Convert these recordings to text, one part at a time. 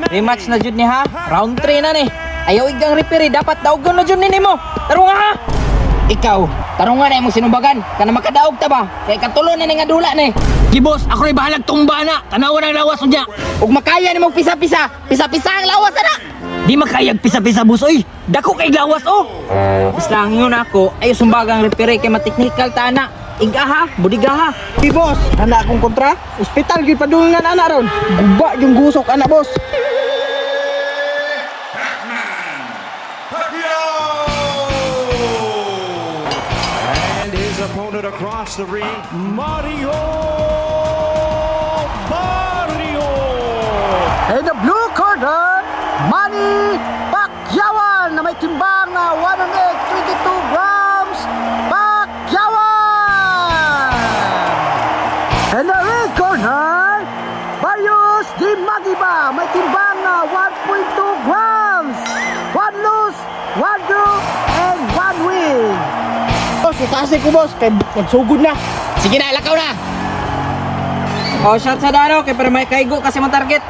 rematch na jud ni ha. Round 3 na ni. Ayaw igang referee, dapat daogon na jud ni nimo. Tarunga ha. Ikaw, tarunga na imong sinumbagan. Kana makadaog ta ba? Kay katulo na ni nga dula ni. Gibos, ako rin bahalag tumba na. Tanawan ang lawas niya. Ug makaya ni mong pisa-pisa. Pisa-pisa ang lawas na. Di makayag pisa-pisa busoy. Dako kay lawas oh. Mas lang yun ako. Ay sumbagang referee kay mateknikal ta na. Igaha, budigaha. Di boss, handa akong kontra. Ospital gyud padulungan ana ron. Guba yung gusok ana boss. And his opponent across the ring, Mario. In the blue corner, Manny Pacquiao na may timbang na 122 grams. Pacquiao! In the red corner, Barrios Di Magiba may timbang na 1.2 grams. 1 lose, 1 draw, and 1 win. Boss, itasi ko boss, kay nagsugod na. Sige na, lakaw na. Oh, shot sa dano kay para may kaigo kasi mo target.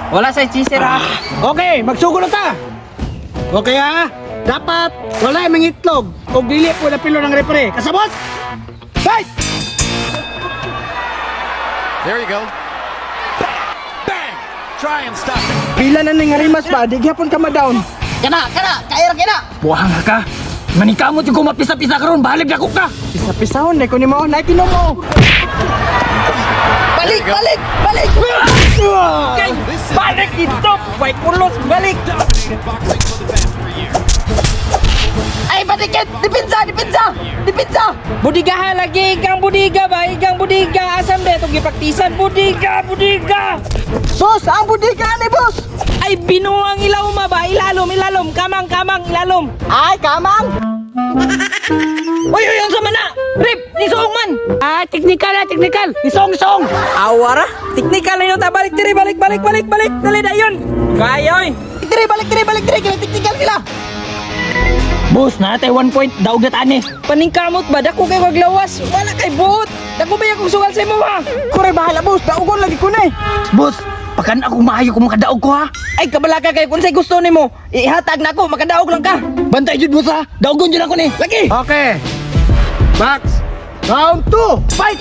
Wala sa cheeser ha. Okay, magsugod na ta. Okay ha? Dapat wala yung itlog. Kung dili po na pilo ng referee. Kasabot! Fight! There you go. Bang! Try and stop it. Pila na nga rimas ba? Di gyapon ka ma-down. Kana, kaya kana. Buhang ka. Manikamot yung kumapisa-pisa karon, balig ako ka. Pisa-pisahon na ko ni mo. Naikinom mo. Balik! Okay, balik ito. May kulos, balik. Dominated boxing for the past 3 years. Ay, batikit! Dipinsa! Budigaha lagi, igang budiga ba? Igang budiga. Asam de, itong gipraktisan. Budiga! Boss, ang budiga ni boss. Ay, binuang ilawma ba? Ilalom. Kamang, ilalom. Ay, kamang. Uy, ang sama na! Rip! Nisong man! Ah, technical. Isong. Awara! Teknikal na yun ta! Balik! Dali na yun! Kaya oy! Balik, kaya teknikal nila. Boss, natay 1 point, daog na tani. Paningkamot ba? Dako kay waglawas! Wala kay buot! Dako ba yung sugal sa imo ha? Kore bahala boss, daugon lagi ko na eh. Boss, pakan ako maayo kung makadaog ko ha. Ay, kabalaka kayo kung sa'y gusto nimo. Ihatag na ako, makadaog lang ka. Bantay jud boss ha. Daogon jud ako ni. Lagi! Okay. Max. Round 2. Fight.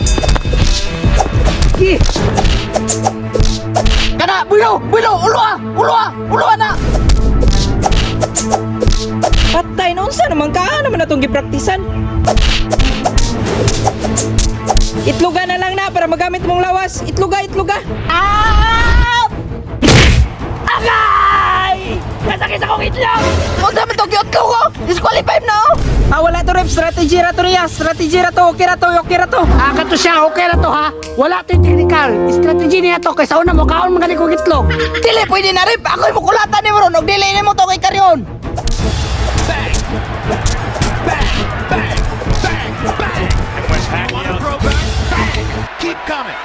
Kana! Bulo! Ulo na! Patay na unsa naman ka? Ano naman na itong gipraktisan? Itluga na lang na para magamit mong lawas. Itluga! Ah! Agay! Nasakit akong itlog! Unsa man to giotlo ko? Disqualified na oh! Wala to rep. Strategy ra to niya. Okay ra to. Ah, kato siya, okay na to ha. Wala to yung technical. Strategy niya to, kaysa una mo, kaon mga ni kong itlog. Dili, pwede na rep. Ako'y mukulatan ni mo ron. Og dili ni mo to kay karyon. Bang! And when Pacquiao throw back, bang! Keep coming.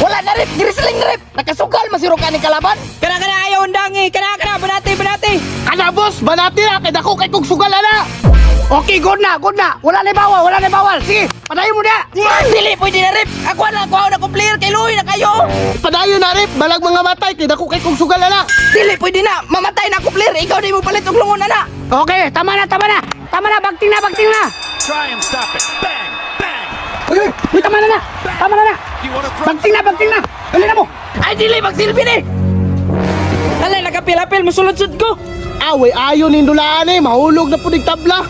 Wala na rep. Grisling na rep. Nakasugal masiro ka ni kalaban. Kana ayaw undangi. Kana banati. Kana boss, banati na kay dako kay kog sugal ana. Okay, good na. Wala na bawal. Sige, padayon mo na. Dili, pwede na rep. Ako na kong player kay Louie na kayo. Padayon na rip, balag mga matay kay dako kay kog sugal ana. Dili, pwede na. Mamatay na ako player. Ikaw di mo palit og lungon na. Okay, tama na. Bagting na. Try and stop it. Bang! Uy, tama na. You want to throw? Bagting na. Dali na mo. Ay, dili, magsilbi ni. Hala, nakapil-apil. Musulod-sud ko. Away ayo nin dulaan eh, mahulog na punig tabla.